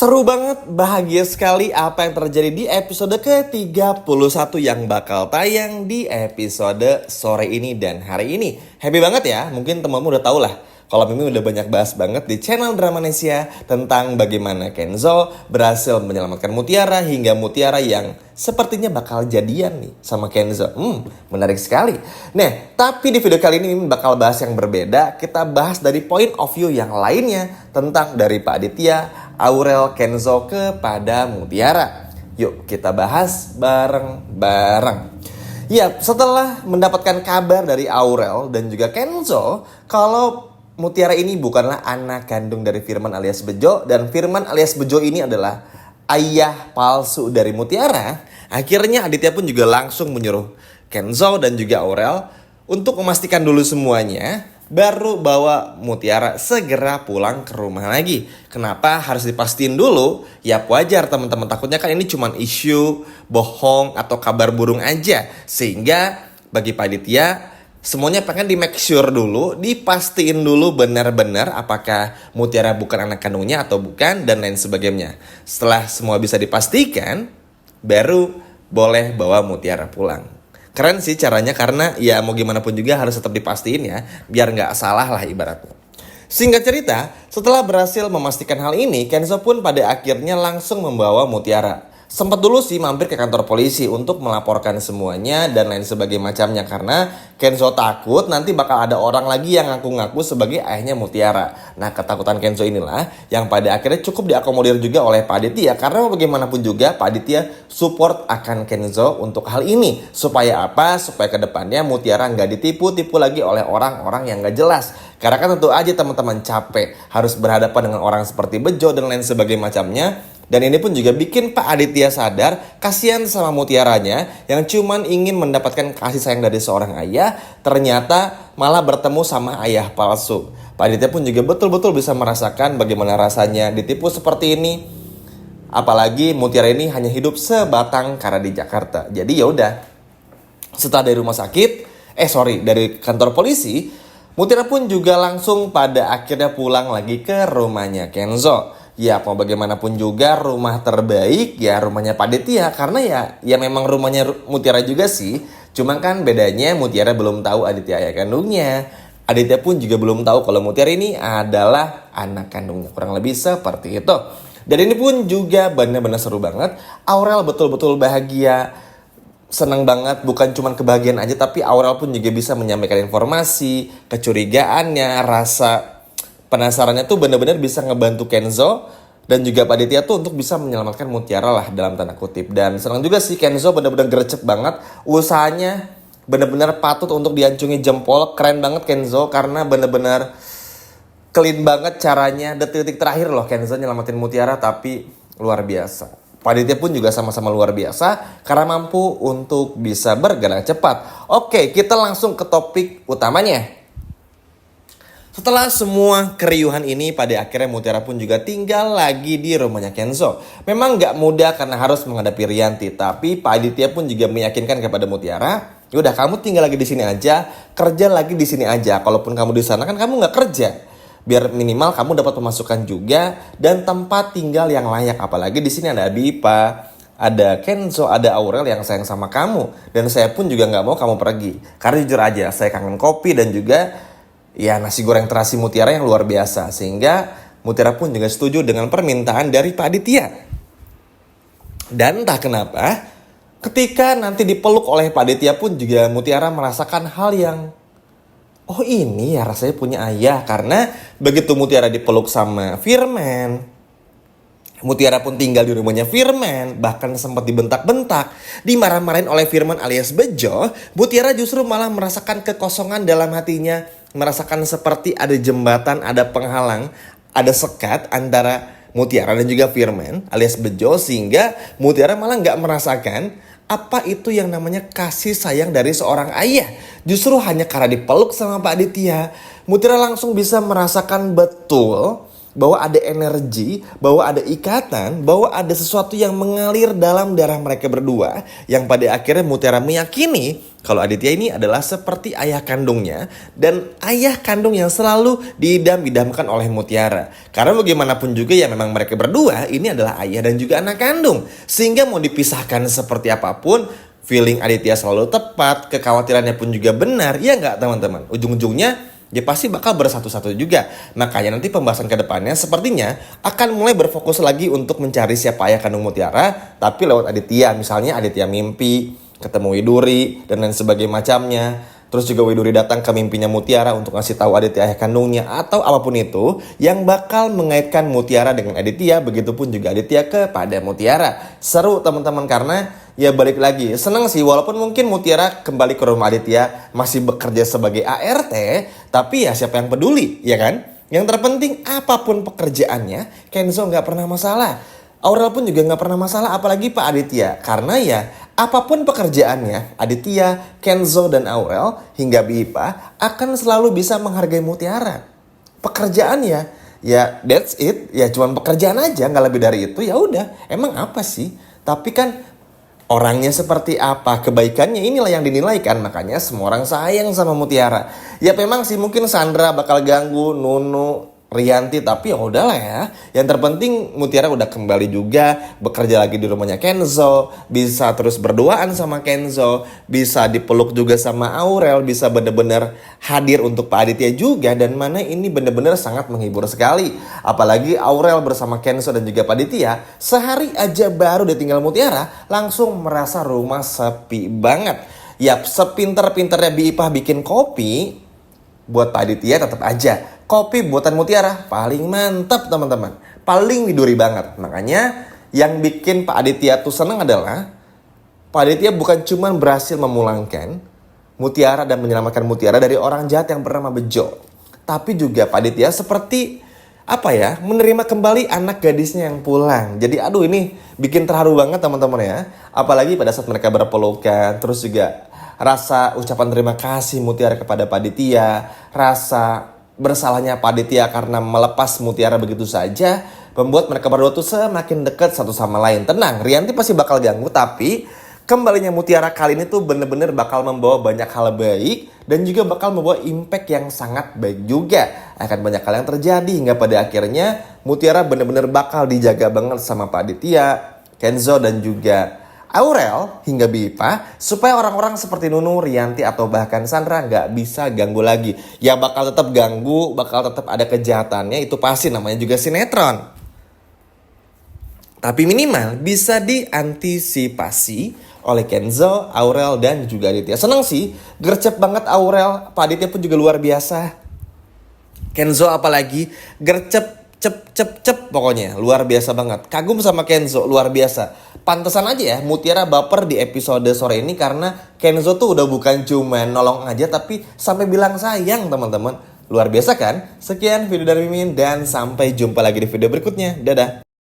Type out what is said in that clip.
Seru banget, bahagia sekali apa yang terjadi di episode ke-31 yang bakal tayang di episode sore ini dan hari ini. Happy banget ya, mungkin temanmu udah tau lah. Kalau Mimi udah banyak bahas banget di channel Dramanesia tentang bagaimana Kenzo berhasil menyelamatkan Mutiara hingga Mutiara yang sepertinya bakal jadian nih sama Kenzo. Menarik sekali. Nah, tapi di video kali ini Mimi bakal bahas yang berbeda. Kita bahas dari point of view yang lainnya tentang dari Pak Aditya, Aurel, Kenzo kepada Mutiara. Yuk kita bahas bareng-bareng. Ya, setelah mendapatkan kabar dari Aurel dan juga Kenzo kalau Mutiara ini bukanlah anak kandung dari Firman alias Bejo, dan Firman alias Bejo ini adalah ayah palsu dari Mutiara, akhirnya Aditya pun juga langsung menyuruh Kenzo dan juga Aurel untuk memastikan dulu semuanya, baru bawa Mutiara segera pulang ke rumah lagi. Kenapa harus dipastiin dulu? Ya wajar teman-teman, takutnya kan ini cuma isu bohong atau kabar burung aja. Sehingga bagi Pak Aditya semuanya pengen di make sure dulu, dipastiin dulu benar-benar apakah Mutiara bukan anak kandungnya atau bukan dan lain sebagainya. Setelah semua bisa dipastikan, baru boleh bawa Mutiara pulang. Keren sih caranya karena ya mau gimana pun juga harus tetap dipastiin ya, biar nggak salah lah ibaratnya. Singkat cerita, setelah berhasil memastikan hal ini, Kenzo pun pada akhirnya langsung membawa Mutiara. Sempat dulu sih mampir ke kantor polisi untuk melaporkan semuanya dan lain sebagainya macamnya, karena Kenzo takut nanti bakal ada orang lagi yang ngaku-ngaku sebagai ayahnya Mutiara. Nah, ketakutan Kenzo inilah yang pada akhirnya cukup diakomodir juga oleh Pak Aditya, karena bagaimanapun juga Pak Aditya support akan Kenzo untuk hal ini. Supaya apa? Supaya kedepannya Mutiara nggak ditipu-tipu lagi oleh orang-orang yang nggak jelas. Karena kan tentu aja teman-teman capek harus berhadapan dengan orang seperti Bejo dan lain sebagainya macamnya. Dan ini pun juga bikin Pak Aditya sadar kasihan sama Mutiaranya yang cuman ingin mendapatkan kasih sayang dari seorang ayah, ternyata malah bertemu sama ayah palsu. Pak Aditya pun juga betul-betul bisa merasakan bagaimana rasanya ditipu seperti ini. Apalagi Mutiara ini hanya hidup sebatang kara di Jakarta. Jadi ya udah, setelah dari rumah sakit, dari kantor polisi, Mutiara pun juga langsung pada akhirnya pulang lagi ke rumahnya Kenzo. Ya mau bagaimanapun juga rumah terbaik ya rumahnya Pak Aditya, karena ya memang rumahnya Mutiara juga sih. Cuma kan bedanya Mutiara belum tahu Aditya ayah kandungnya. Aditya pun juga belum tahu kalau Mutiara ini adalah anak kandungnya, kurang lebih seperti itu. Dan ini pun juga benar-benar seru banget. Aurel betul-betul bahagia, seneng banget, bukan cuma kebahagiaan aja, tapi Aurel pun juga bisa menyampaikan informasi, kecurigaannya, rasa penasarannya tuh benar-benar bisa ngebantu Kenzo dan juga Pak Aditya tuh untuk bisa menyelamatkan Mutiara lah dalam tanda kutip. Dan senang juga sih Kenzo benar-benar gercep banget, usahanya benar-benar patut untuk diancungi jempol. Keren banget Kenzo karena benar-benar clean banget caranya, detik-detik terakhir loh Kenzo nyelamatin Mutiara, tapi luar biasa. Pak Aditya pun juga sama-sama luar biasa karena mampu untuk bisa bergerak cepat. Oke, kita langsung ke topik utamanya. Setelah semua keriuhan ini, pada akhirnya Mutiara pun juga tinggal lagi di rumahnya Kenzo. Memang gak mudah karena harus menghadapi Rianti, tapi Pak Aditya pun juga meyakinkan kepada Mutiara, yaudah kamu tinggal lagi di sini aja, kerja lagi di sini aja. Kalaupun kamu di sana kan kamu gak kerja, biar minimal kamu dapat pemasukan juga dan tempat tinggal yang layak. Apalagi di sini ada Bipa, ada Kenzo, ada Aurel yang sayang sama kamu, dan saya pun juga gak mau kamu pergi. Karena jujur aja, saya kangen kopi dan juga ya nasi goreng terasi Mutiara yang luar biasa. Sehingga Mutiara pun juga setuju dengan permintaan dari Pak Aditya. Dan entah kenapa ketika nanti dipeluk oleh Pak Aditya pun juga Mutiara merasakan hal yang, oh ini ya rasanya punya ayah. Karena begitu Mutiara dipeluk sama Firman, Mutiara pun tinggal di rumahnya Firman, bahkan sempat dibentak-bentak, dimarah-marahin oleh Firman alias Bejo. Mutiara justru malah merasakan kekosongan dalam hatinya, merasakan seperti ada jembatan, ada penghalang, ada sekat antara Mutiara dan juga Firman alias Bejo, sehingga Mutiara malah nggak merasakan apa itu yang namanya kasih sayang dari seorang ayah. Justru hanya karena dipeluk sama Pak Aditya, Mutiara langsung bisa merasakan betul bahwa ada energi, bahwa ada ikatan, bahwa ada sesuatu yang mengalir dalam darah mereka berdua, yang pada akhirnya Mutiara meyakini kalau Aditya ini adalah seperti ayah kandungnya dan ayah kandung yang selalu diidam-idamkan oleh Mutiara. Karena bagaimanapun juga ya memang mereka berdua ini adalah ayah dan juga anak kandung. Sehingga mau dipisahkan seperti apapun, feeling Aditya selalu tepat, kekhawatirannya pun juga benar. Ya nggak teman-teman? Ujung-ujungnya dia pasti bakal bersatu-satu juga. Makanya nanti pembahasan ke depannya sepertinya akan mulai berfokus lagi untuk mencari siapa ayah kandung Mutiara, tapi lewat Aditya. Misalnya Aditya mimpi ketemu Widuri dan lain sebagainya macamnya. Terus juga Widuri datang ke mimpinya Mutiara untuk ngasih tahu Aditya ayah kandungnya atau apapun itu yang bakal mengaitkan Mutiara dengan Aditya, begitupun juga Aditya kepada Mutiara. Seru teman-teman, karena ya balik lagi seneng sih, walaupun mungkin Mutiara kembali ke rumah Aditya masih bekerja sebagai ART, tapi ya siapa yang peduli, ya kan? Yang terpenting apapun pekerjaannya, Kenzo nggak pernah masalah. Aurel pun juga nggak pernah masalah, apalagi Pak Aditya. Karena ya apapun pekerjaannya, Aditya, Kenzo, dan Aurel hingga Bipa akan selalu bisa menghargai Mutiara. Pekerjaannya, ya that's it, ya cuman pekerjaan aja, nggak lebih dari itu. Ya udah, emang apa sih? Tapi kan orangnya seperti apa, kebaikannya inilah yang dinilai kan. Makanya semua orang sayang sama Mutiara. Ya memang sih mungkin Sandra bakal ganggu, Nunu, Rianti, tapi ya udahlah ya. Yang terpenting Mutiara udah kembali juga bekerja lagi di rumahnya Kenzo, bisa terus berduaan sama Kenzo, bisa dipeluk juga sama Aurel, bisa bener-bener hadir untuk Pak Aditya juga, dan mana ini bener-bener sangat menghibur sekali. Apalagi Aurel bersama Kenzo dan juga Pak Aditya, sehari aja baru ditinggal Mutiara, langsung merasa rumah sepi banget. Yap, sepinter-pinternya Bipa bikin kopi buat Pak Aditya, tetap aja kopi buatan Mutiara paling mantap teman-teman, paling Widuri banget. Makanya yang bikin Pak Aditya tuh seneng adalah Pak Aditya bukan cuma berhasil memulangkan Mutiara dan menyelamatkan Mutiara dari orang jahat yang bernama Bejo, tapi juga Pak Aditya seperti apa ya, menerima kembali anak gadisnya yang pulang. Jadi aduh, ini bikin terharu banget teman-teman ya. Apalagi pada saat mereka berpelukan, terus juga rasa ucapan terima kasih Mutiara kepada Pak Aditya, rasa bersalahnya Pak Aditya karena melepas Mutiara begitu saja, membuat mereka berdua tuh semakin dekat satu sama lain. Tenang, Rianti pasti bakal ganggu, tapi kembalinya Mutiara kali ini tuh bener-bener bakal membawa banyak hal baik dan juga bakal membawa impact yang sangat baik juga. Akan banyak hal yang terjadi hingga pada akhirnya Mutiara bener-bener bakal dijaga banget sama Pak Aditya, Kenzo, dan juga Aurel hingga Bipa, supaya orang-orang seperti Nunu, Rianti, atau bahkan Sandra nggak bisa ganggu lagi. Ya bakal tetap ganggu, bakal tetap ada kejahatannya, itu pasti, namanya juga sinetron. Tapi minimal bisa diantisipasi oleh Kenzo, Aurel, dan juga Aditya. Seneng sih, gercep banget Aurel, Pak Aditya pun juga luar biasa. Kenzo apalagi gercep cep pokoknya luar biasa banget. Kagum sama Kenzo, luar biasa. Pantesan aja ya Mutiara baper di episode sore ini, karena Kenzo tuh udah bukan cuma nolong aja tapi sampai bilang sayang teman-teman. Luar biasa kan? Sekian video dari Mimin dan sampai jumpa lagi di video berikutnya. Dadah.